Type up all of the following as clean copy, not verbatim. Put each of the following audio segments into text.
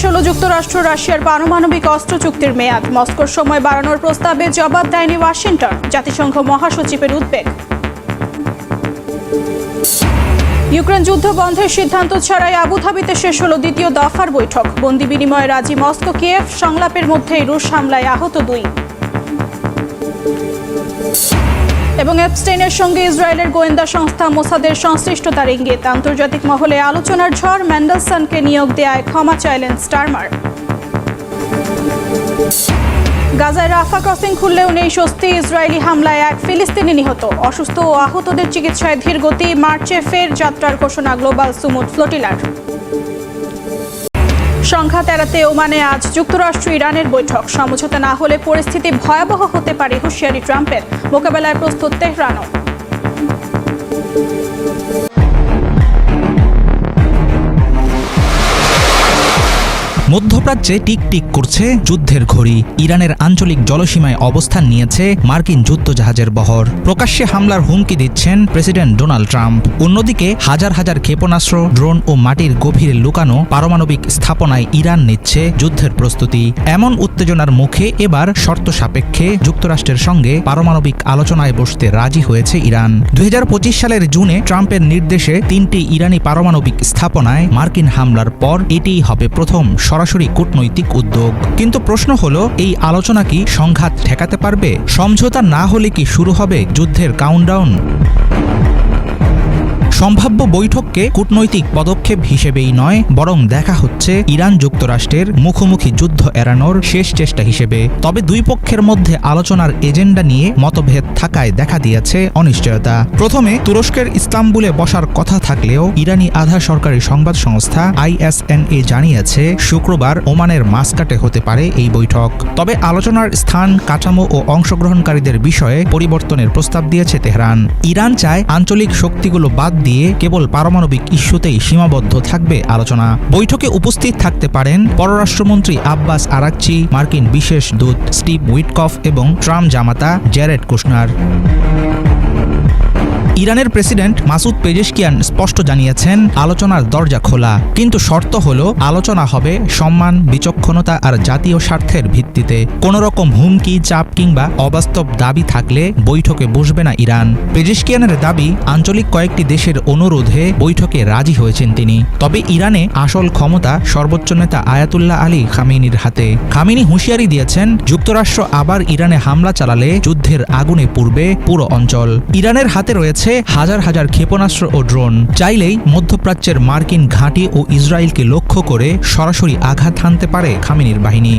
হলো যুক্তরাষ্ট্র রাশিয়ার পারমাণবিক অস্ত্র চুক্তির মেয়াদ। মস্কোর সময় বাড়ানোর প্রস্তাবে জবাব দেয়নি ওয়াশিংটন। জাতিসংঘ মহাসচিবের উদ্বেগ। ইউক্রেন যুদ্ধ বন্ধের সিদ্ধান্ত ছাড়াই আবুধাবিতে শেষ হলো দ্বিতীয় দফার বৈঠক। বন্দি বিনিময়ে রাজি মস্কো কিয়েভ। সংলাপের মধ্যেই রুশ হামলায় আহত 2। এবং এপস্টেইনের সঙ্গে ইসরায়েলের গোয়েন্দা সংস্থা মোসাদের সংশ্লিষ্টতার ইঙ্গিত। আন্তর্জাতিক মহলে আলোচনার ঝড়। ম্যান্ডেলসনকে নিয়োগ দেয়ায় ক্ষমা চাইলেন স্টারমার। গাজায় রাফা ক্রসিং খুললেও নেই স্বস্তি। ইসরায়েলি হামলায় 1 ফিলিস্তিনি নিহত। অসুস্থ ও আহতদের চিকিৎসায় ধীর গতি। মার্চে ফের যাত্রার ঘোষণা গ্লোবাল সুমুদ ফ্লোটিলার। সংঘাত এড়াতে ওমানে আজ যুক্তরাষ্ট্র ইরানের বৈঠক। সমঝোতা না হলে পরিস্থিতি ভয়াবহ হতে পারে হুঁশিয়ারি ট্রাম্পের। মোকাবেলায় প্রস্তুত তেহরানও। মধ্যপ্রাচ্যে টিকটিক করছে যুদ্ধের ঘড়ি। ইরানের আঞ্চলিক জলসীমায় অবস্থান নিয়েছে মার্কিন যুদ্ধজাহাজের বহর। প্রকাশ্যে হামলার হুমকি দিচ্ছেন প্রেসিডেন্ট ডোনাল্ড ট্রাম্প। অন্যদিকে হাজার হাজার ক্ষেপণাস্ত্র, ড্রোন ও মাটির গভীরে লুকানো পারমাণবিক স্থাপনায় ইরান নিচ্ছে যুদ্ধের প্রস্তুতি। এমন উত্তেজনার মুখে এবার শর্ত সাপেক্ষে যুক্তরাষ্ট্রের সঙ্গে পারমাণবিক আলোচনায় বসতে রাজি হয়েছে ইরান। 2025 সালের জুনে ট্রাম্পের নির্দেশে 3টি ইরানি পারমাণবিক স্থাপনায় মার্কিন হামলার পর এটিই হবে প্রথম সরাসরি কূটনৈতিক উদ্যোগ। কিন্তু প্রশ্ন হলো, এই আলোচনা কি সংঘাত ঠেকাতে পারবে? সমঝোতা না হলে কি শুরু হবে যুদ্ধের কাউন্টডাউন? সম্ভাব্য বৈঠককে কূটনৈতিক পদক্ষেপ হিসেবেই নয়, বরং দেখা হচ্ছে ইরান যুক্তরাষ্ট্রের মুখোমুখি যুদ্ধ এড়ানোর শেষ চেষ্টা হিসেবে। তবে দুই পক্ষের মধ্যে আলোচনার এজেন্ডা নিয়ে মতভেদ থাকায় দেখা দিয়েছে অনিশ্চয়তা। প্রথমে তুরস্কের ইস্তাম্বুলে বসার কথা থাকলেও ইরানি আধা সরকারি সংবাদ সংস্থা ISNA জানিয়েছে শুক্রবার ওমানের মাসকাটে হতে পারে এই বৈঠক। তবে আলোচনার স্থান, কাঠামো ও অংশগ্রহণকারীদের বিষয়ে পরিবর্তনের প্রস্তাব দিয়েছে তেহরান। ইরান চায় আঞ্চলিক শক্তিগুলো বাদ দিয়ে কেবল পারমাণবিক ইস্যুতেই সীমাবদ্ধ থাকবে আলোচনা। বৈঠকে উপস্থিত থাকতে পারেন পররাষ্ট্রমন্ত্রী আব্বাস আরাকচি, মার্কিন বিশেষ দূত স্টিভ উইটকফ এবং ট্রাম্প জামাতা জ্যারেড কুশনার। ইরানের প্রেসিডেন্ট মাসুদ পেজেশকিয়ান স্পষ্ট জানিয়েছেন, আলোচনার দরজা খোলা, কিন্তু শর্ত হলো আলোচনা হবে সম্মান, বিচক্ষণতা আর জাতীয় স্বার্থের ভিত্তিতে। কোনো রকম হুমকি, চাপ কিংবা অবাস্তব দাবি থাকলে বৈঠকে বসবে না ইরান। পেজেশকিয়ানের দাবি, আঞ্চলিক কয়েকটি দেশের অনুরোধে বৈঠকে রাজি হয়েছেন তিনি। তবে ইরানে আসল ক্ষমতা সর্বোচ্চ নেতা আয়াতুল্লাহ আলী খামেনির হাতে। খামেনি হুঁশিয়ারি দিয়েছেন, যুক্তরাষ্ট্র আবার ইরানে হামলা চালালে যুদ্ধের আগুনে পুড়বে পুরো অঞ্চল। ইরানের হাতে রয়েছে হাজার হাজার ক্ষেপণাস্ত্র ও ড্রোন। চাইলেই মধ্যপ্রাচ্যের মার্কিন ঘাঁটি ও ইসরায়েলকে লক্ষ্য করে সরাসরি আঘাত হানতে পারে খামেনির বাহিনী।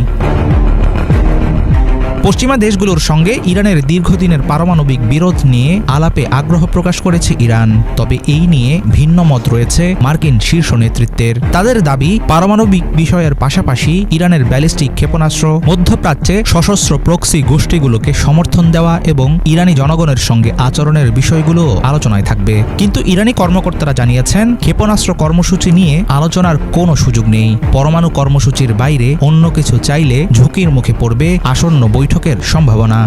পশ্চিমা দেশগুলোর সঙ্গে ইরানের দীর্ঘদিনের পারমাণবিক বিরোধ নিয়ে আলাপে আগ্রহ প্রকাশ করেছে ইরান। তবে এই নিয়ে ভিন্ন মত রয়েছে মার্কিন শীর্ষ নেতৃত্বের। তাদের দাবি, পারমাণবিক বিষয়ের পাশাপাশি ইরানের ব্যালিস্টিক ক্ষেপণাস্ত্র, মধ্যপ্রাচ্যে সশস্ত্র প্রক্সি গোষ্ঠীগুলোকে সমর্থন দেওয়া এবং ইরানি জনগণের সঙ্গে আচরণের বিষয়গুলো আলোচনায় থাকবে। কিন্তু ইরানি কর্মকর্তারা জানিয়েছেন, ক্ষেপণাস্ত্র কর্মসূচি নিয়ে আলোচনার কোনো সুযোগ নেই। পরমাণু কর্মসূচির বাইরে অন্য কিছু চাইলে ঝুঁকির মুখে পড়বে আসন্ন বৈঠকের সম্ভাবনা।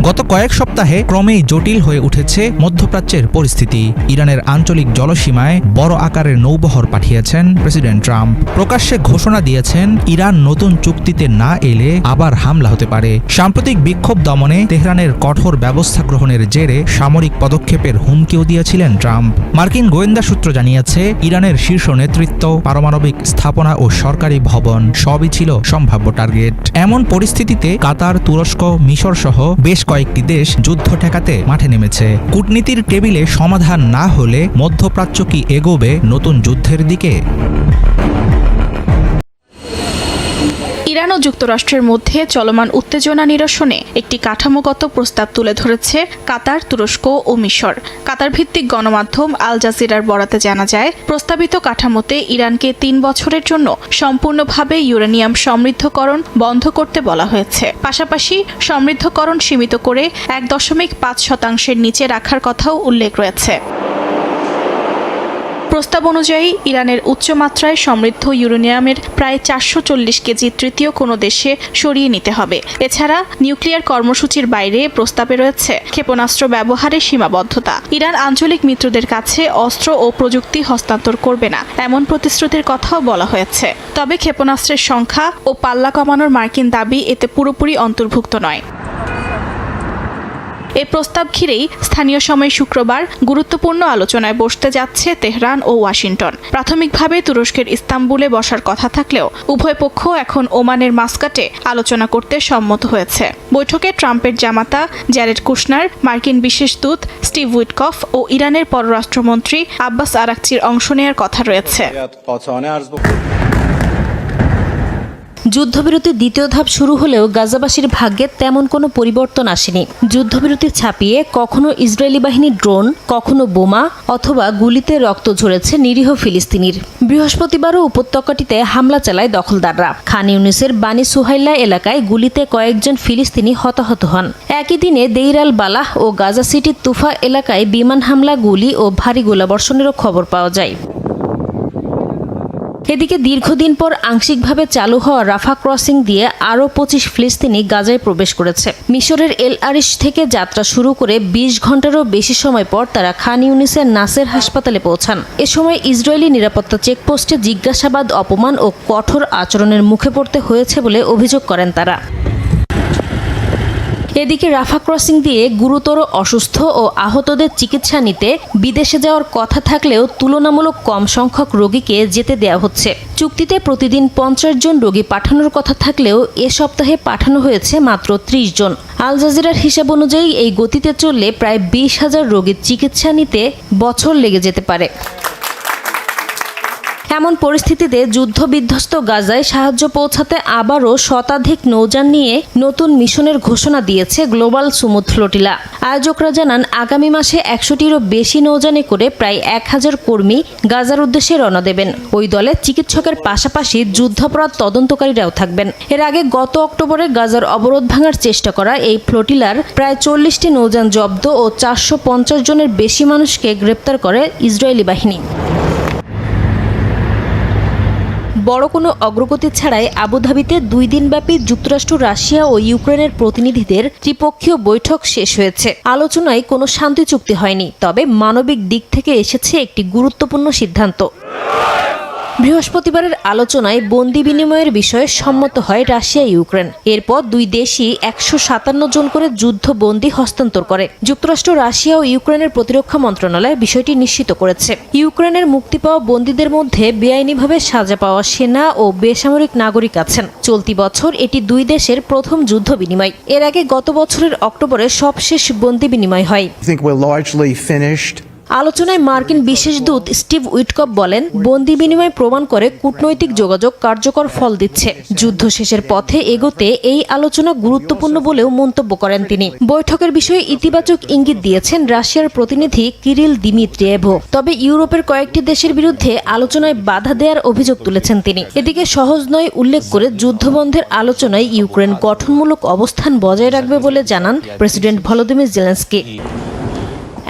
গত কয়েক সপ্তাহে ক্রমেই জটিল হয়ে উঠেছে মধ্যপ্রাচ্যের পরিস্থিতি। ইরানের আঞ্চলিক জলসীমায় বড় আকারের নৌবহর পাঠিয়েছেন প্রেসিডেন্ট ট্রাম্প। প্রকাশ্যে ঘোষণা দিয়েছেন, ইরান নতুন চুক্তিতে না এলে আবার হামলা হতে পারে। সাম্প্রতিক বিক্ষোভ দমনে তেহরানের কঠোর ব্যবস্থা গ্রহণের জেরে সামরিক পদক্ষেপের হুমকিও দিয়েছিলেন ট্রাম্প। মার্কিন গোয়েন্দা সূত্র জানিয়েছে, ইরানের শীর্ষ নেতৃত্ব, পারমাণবিক স্থাপনা ও সরকারি ভবন সবই ছিল সম্ভাব্য টার্গেট। এমন পরিস্থিতিতে কাতার, তুরস্ক, মিশর সহ বেশ কয়েকটি দেশ যুদ্ধ ঠেকাতে মাঠে নেমেছে। কূটনীতির টেবিলে সমাধান না হলে মধ্যপ্রাচ্য কি এগোবে নতুন যুদ্ধের দিকে? ইরান ও যুক্তরাষ্ট্রের মধ্যে চলমান উত্তেজনা নিরসনে একটি কাঠামোগত প্রস্তাব তুলে ধরেছে কাতার, তুরস্ক ও মিশর। কাতার ভিত্তিক গণমাধ্যম আল জাজিরার বরাতে জানা যায়, প্রস্তাবিত কাঠামোতে ইরানকে 3 বছরের জন্য সম্পূর্ণভাবে ইউরেনিয়াম সমৃদ্ধকরণ বন্ধ করতে বলা হয়েছে। পাশাপাশি সমৃদ্ধকরণ সীমিত করে 1.5% নিচে রাখার কথাও উল্লেখ রয়েছে। প্রস্তাব অনুযায়ী ইরানের উচ্চমাত্রায় সমৃদ্ধ ইউরেনিয়ামের প্রায় 440 কেজি তৃতীয় কোনো দেশে সরিয়ে নিতে হবে। এছাড়া নিউক্লিয়ার কর্মসূচির বাইরে প্রস্তাবে রয়েছে ক্ষেপণাস্ত্র ব্যবহারে সীমাবদ্ধতা। ইরান আঞ্চলিক মিত্রদের কাছে অস্ত্র ও প্রযুক্তি হস্তান্তর করবে না, এমন প্রতিশ্রুতির কথাও বলা হয়েছে। তবে ক্ষেপণাস্ত্রের সংখ্যা ও পাল্লা কমানোর মার্কিন দাবি এতে পুরোপুরি অন্তর্ভুক্ত নয়। এই প্রস্তাব ঘিরেই স্থানীয় সময় শুক্রবার গুরুত্বপূর্ণ আলোচনায় বসতে যাচ্ছে তেহরান ও ওয়াশিংটন। প্রাথমিকভাবে তুরস্কের ইস্তাম্বুলে বসার কথা থাকলেও উভয় পক্ষ এখন ওমানের মাস্কাটে আলোচনা করতে সম্মত হয়েছে। বৈঠকে ট্রাম্পের জামাতা জ্যারেড কুশনার, মার্কিন বিশেষ দূত স্টিভ উইটকফ ও ইরানের পররাষ্ট্রমন্ত্রী আব্বাস আরাকচির অংশ নেওয়ার কথা রয়েছে। যুদ্ধবিরতির দ্বিতীয় ধাপ শুরু হলেও গাজাবাসীর ভাগ্যে তেমন কোনো পরিবর্তন আসেনি। যুদ্ধবিরতি ছাপিয়ে কখনো ইসরায়েলি বাহিনীর ড্রোন, কখনো বোমা অথবা গুলিতে রক্ত ঝরেছে নিরীহ ফিলিস্তিনির। বৃহস্পতিবারও উপত্যকাটিতে হামলা চালায় দখলদাররা। খান ইউনিসের বানি সুহাইল্লা এলাকায় গুলিতে কয়েকজন ফিলিস্তিনি হতাহত হন। একই দিনে দেইর আল বালাহ ও গাজা সিটির তুফা এলাকায় বিমান হামলা, গুলি ও ভারী গোলাবর্ষণেরও খবর পাওয়া যায়। এদিকে দীর্ঘদিন পর আংশিকভাবে চালু হওয়া রাফা ক্রসিং দিয়ে আরও 25 ফিলিস্তিনি গাজায় প্রবেশ করেছে। মিশরের এল আরিশ থেকে যাত্রা শুরু করে 20 ঘন্টারও বেশি সময় পর তারা খান ইউনিসের নাসের হাসপাতালে পৌঁছান। এ সময় ইসরায়েলি নিরাপত্তা চেকপোস্টে জিজ্ঞাসাবাদ, অপমান ও কঠোর আচরণের মুখে পড়তে হয়েছে বলে অভিযোগ করেন তারা। এদিকে রাফা ক্রসিং দিয়ে গুরুতর অসুস্থ ও আহতদের চিকিৎসা নিতে বিদেশে যাওয়ার কথা থাকলেও তুলনামূলক কম সংখ্যক রোগীকে যেতে দেওয়া হচ্ছে। চুক্তিতে প্রতিদিন 50 জন রোগী পাঠানোর কথা থাকলেও এ সপ্তাহে পাঠানো হয়েছে মাত্র 30 জন। আল জাজিরার হিসাব অনুযায়ী এই গতিতে চললে প্রায় 20,000 রোগীর চিকিৎসা নিতে বছর লেগে যেতে পারে। এমন পরিস্থিতিতে যুদ্ধবিধ্বস্ত গাজায় সাহায্য পৌঁছাতে আবারও শতাধিক নৌযান নিয়ে নতুন মিশনের ঘোষণা দিয়েছে গ্লোবাল সুমুদ ফ্লোটিলা। আয়োজকরা জানান, আগামী মাসে 100টিরও বেশি নৌযানে করে প্রায় 1000 কর্মী গাজার উদ্দেশ্যে রওনা দেবেন। ওই দলে চিকিৎসকের পাশাপাশি যুদ্ধাপরাধ তদন্তকারীরাও থাকবেন। এর আগে গত অক্টোবরে গাজার অবরোধ ভাঙার চেষ্টা করা এই ফ্লোটিলার প্রায় 40টি নৌযান জব্দ ও 450 জনের বেশি মানুষকে গ্রেপ্তার করে ইসরায়েলি বাহিনী। বড় কোনো অগ্রগতি ছাড়াই আবুধাবিতে 2 দিনব্যাপী যুক্তরাষ্ট্র, রাশিয়া ও ইউক্রেনের প্রতিনিধিদের ত্রিপক্ষীয় বৈঠক শেষ হয়েছে। আলোচনায় কোনো শান্তি চুক্তি হয়নি, তবে মানবিক দিক থেকে এসেছে একটি গুরুত্বপূর্ণ সিদ্ধান্ত। বৃহস্পতিবারের আলোচনায় বন্দি বিনিময়ের বিষয়ে সম্মত হয় রাশিয়া, ইউক্রেন। এরপর দুই দেশই 157 জন করে যুদ্ধবন্দী হস্তান্তর করে। যুক্তরাষ্ট্র, রাশিয়া ও ইউক্রেনের প্রতিরক্ষা মন্ত্রণালয় বিষয়টি নিশ্চিত করেছে। ইউক্রেনের মুক্তি পাওয়া বন্দীদের মধ্যে বেআইনিভাবে সাজা পাওয়া সেনা ও বেসামরিক নাগরিক আছেন। চলতি বছর এটি দুই দেশের প্রথম যুদ্ধ বিনিময়। এর আগে গত বছরের অক্টোবরে সবশেষ বন্দি বিনিময় হয়। আলোচনায় মার্কিন বিশেষ দূত স্টিভ উইটকফ বলেন, বন্দি বিনিময় প্রমাণ করে কূটনৈতিক যোগাযোগ কার্যকর ফল দিচ্ছে। যুদ্ধ শেষের পথে এগোতে এই আলোচনা গুরুত্বপূর্ণ বলেও মন্তব্য করেন তিনি। বৈঠকের বিষয়ে ইতিবাচক ইঙ্গিত দিয়েছেন রাশিয়ার প্রতিনিধি কিরিল দিমিত্রিয়েভ। তবে ইউরোপের কয়েকটি দেশের বিরুদ্ধে আলোচনায় বাধা দেওয়ার অভিযোগ তুলেছেন তিনি। এদিকে সহজ নয় উল্লেখ করে যুদ্ধবন্ধের আলোচনায় ইউক্রেন গঠনমূলক অবস্থান বজায় রাখবে বলে জানান প্রেসিডেন্ট ভলোদিমির জেলেনস্কি।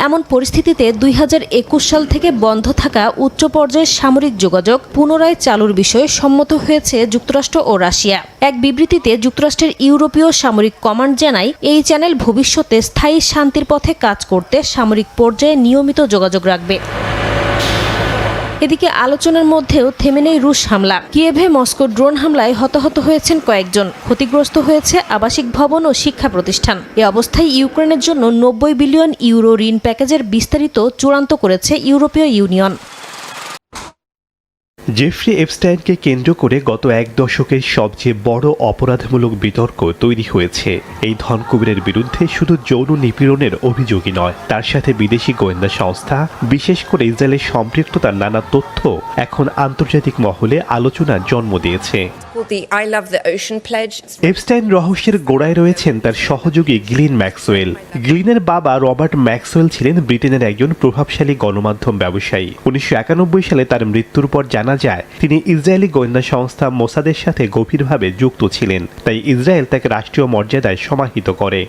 এমন পরিস্থিতিতে 2021 সাল থেকে বন্ধ থাকা উচ্চ পর্যায়ের সামরিক যোগাযোগ পুনরায় চালুর বিষয়ে সম্মত হয়েছে যুক্তরাষ্ট্র ও রাশিয়া। এক বিবৃতিতে যুক্তরাষ্ট্রের ইউরোপীয় সামরিক কমান্ড জানায়, এই চ্যানেল ভবিষ্যতে স্থায়ী শান্তির পথে কাজ করতে সামরিক পর্যায়ে নিয়মিত যোগাযোগ রাখবে। এদিকে আলোচনার মধ্যেও থেমে নেই রুশ হামলা। কিয়েভে মস্কোর ড্রোন হামলায় হতাহত হয়েছেন কয়েকজন। ক্ষতিগ্রস্ত হয়েছে আবাসিক ভবন ও শিক্ষা প্রতিষ্ঠান। এ অবস্থায় ইউক্রেনের জন্য 90 বিলিয়ন ইউরো ঋণ প্যাকেজের বিস্তারিত চূড়ান্ত করেছে ইউরোপীয় ইউনিয়ন। জেফ্রি এপস্টাইনকে কেন্দ্র করে গত 1 দশকের সবচেয়ে বড় অপরাধমূলক বিতর্ক তৈরি হয়েছে। এই ধনকুবেরের বিরুদ্ধে শুধু যৌন নিপীড়নের অভিযোগই নয়, তার সাথে বিদেশি গোয়েন্দা সংস্থা, বিশেষ করে ইসরায়েলের সম্পৃক্ততার নানা তথ্য এখন আন্তর্জাতিক মহলে আলোচনার জন্ম দিয়েছে। এপস্টাইন রহস্যের গোড়ায় রয়েছেন তার সহযোগী গ্লিন ম্যাক্সওয়েল। গ্লিনের বাবা রবার্ট ম্যাক্সওয়েল ছিলেন ব্রিটেনের একজন প্রভাবশালী গণমাধ্যম ব্যবসায়ী। 1991 সালে তার মৃত্যুর পর জানা যায় তিনি ইসরায়েলি গোয়েন্দা সংস্থা মোসাদের সাথে গভীরভাবে যুক্ত ছিলেন, তাই ইসরায়েল তাকে রাষ্ট্রীয় মর্যাদায় সমাহিত করে।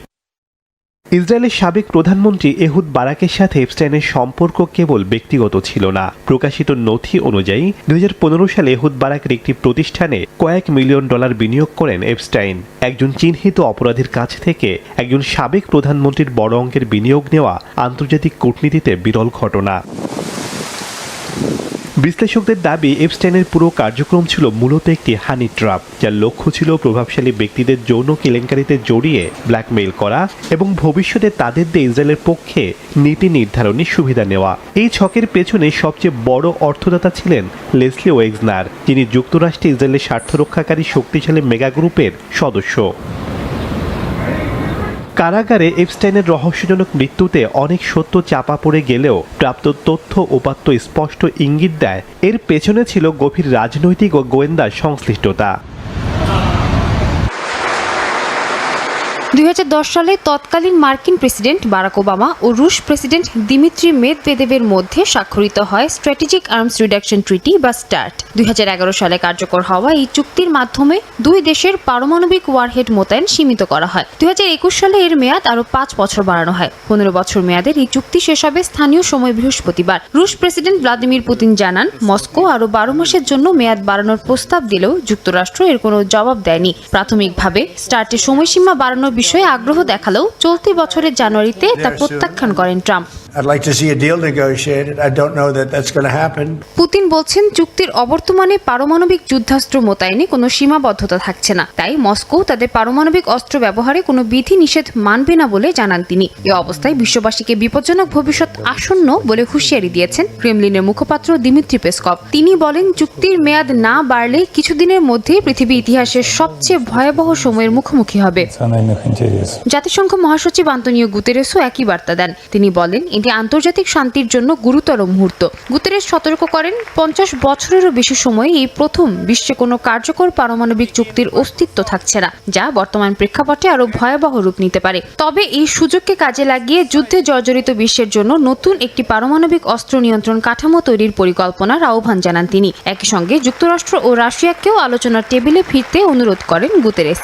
ইসরায়েলের সাবেক প্রধানমন্ত্রী এহুদ বারাকের সাথে এপস্টাইনের সম্পর্ক কেবল ব্যক্তিগত ছিল না। প্রকাশিত নথি অনুযায়ী 2015 সালে এহুদ বারাকের একটি প্রতিষ্ঠানে কয়েক মিলিয়ন ডলার বিনিয়োগ করেন এপস্টাইন। একজন চিহ্নিত অপরাধীর কাছ থেকে একজন সাবেক প্রধানমন্ত্রীর বড় অঙ্কের বিনিয়োগ নেওয়া আন্তর্জাতিক কূটনীতিতে বিরল ঘটনা। বিশ্লেষকদের দাবি, এপস্টাইনের পুরো কার্যক্রম ছিল মূলত একটি হানি ট্র্যাপ, যার লক্ষ্য ছিল প্রভাবশালী ব্যক্তিদের যৌন কেলেঙ্কারিতে জড়িয়ে ব্ল্যাকমেইল করা এবং ভবিষ্যতে তাদের দিয়ে ইসরায়েলের পক্ষে নীতি নির্ধারণের সুবিধা নেওয়া। এই ছকের পেছনে সবচেয়ে বড় অর্থদাতা ছিলেন লেসলি ওয়েগনার, যিনি যুক্তরাষ্ট্রে ইসরায়েলের স্বার্থ রক্ষাকারী শক্তিশালী মেগা গ্রুপের সদস্য। কারাগারে এপস্টাইনের রহস্যজনক মৃত্যুতে অনেক সত্য চাপা পড়ে গেলেও প্রাপ্ত তথ্য উপাত্ত স্পষ্ট ইঙ্গিত দেয় এর পেছনে ছিল গভীর রাজনৈতিক ও গোয়েন্দা সংশ্লিষ্টতা। 2010 সালে তৎকালীন মার্কিন প্রেসিডেন্ট বারাক ওবামা ও রুশ প্রেসিডেন্ট দিমিত্রি মেদভেদেবের মধ্যে স্বাক্ষরিত হয় স্ট্র্যাটেজিক আর্মস রিডাকশন ট্রিটি বা স্টার্ট। 2011 সালে কার্যকর হওয়া এই চুক্তির মাধ্যমে দুই দেশের পারমাণবিক ওয়ারহেড মোতায়েন সীমিত করা হয়। 2021 সালে এর মেয়াদ আরও 5 বছর বাড়ানো হয়। 15 বছর মেয়াদের এই চুক্তি শেষ হবে স্থানীয় সময় বৃহস্পতিবার। রুশ প্রেসিডেন্ট ভ্লাদিমির পুতিন জানান, মস্কো আরও 12 মাসের জন্য মেয়াদ বাড়ানোর প্রস্তাব দিলেও যুক্তরাষ্ট্র এর কোনো জবাব দেয়নি। প্রাথমিকভাবে স্টার্টের সময়সীমা বাড়ানোর বিষয়ে আগ্রহ দেখালেও চলতি বছরের জানুয়ারিতে তা প্রত্যাখ্যান করেন ট্রাম্প। পুতিন বলছেন, চুক্তির অবর্তমানে পারমাণবিক যুদ্ধাস্ত্র মোতায়েনে কোনো সীমাবদ্ধতা থাকছে না, তাই মস্কো তাদের পারমাণবিক অস্ত্র ব্যবহারে কোনো বিধি নিষেধ মানবে না বলে জানান তিনি। এ অবস্থায় বিশ্ববাসীকে বিপজ্জনক ভবিষ্যৎ আসন্ন বলে হুঁশিয়ারি দিয়েছেন ক্রেমলিনের মুখপাত্র দিমিত্রি পেসকভ। তিনি বলেন, চুক্তির মেয়াদ না বাড়লে কিছুদিনের মধ্যেই পৃথিবী ইতিহাসের সবচেয়ে ভয়াবহ সময়ের মুখোমুখি হবে। জাতিসংঘ মহাসচিব আন্তোনিও গুতেরেসও একই বার্তা দেন। তিনি বলেন, এটি আন্তর্জাতিক শান্তির জন্য গুরুতর মুহূর্ত। গুতেরেস সতর্ক করেন, 50 বছরেরও বেশি সময়ে এই প্রথম বিশ্বে কোনো কার্যকর পারমাণবিক চুক্তির অস্তিত্ব থাকছে না, যা বর্তমান প্রেক্ষাপটে আরও ভয়াবহ রূপ নিতে পারে। তবে এই সুযোগকে কাজে লাগিয়ে যুদ্ধে জর্জরিত বিশ্বের জন্য নতুন একটি পারমাণবিক অস্ত্র নিয়ন্ত্রণ কাঠামো তৈরির পরিকল্পনার আহ্বান জানান তিনি। একই সঙ্গে যুক্তরাষ্ট্র ও রাশিয়াকেও আলোচনার টেবিলে ফিরতে অনুরোধ করেন গুতেরেস।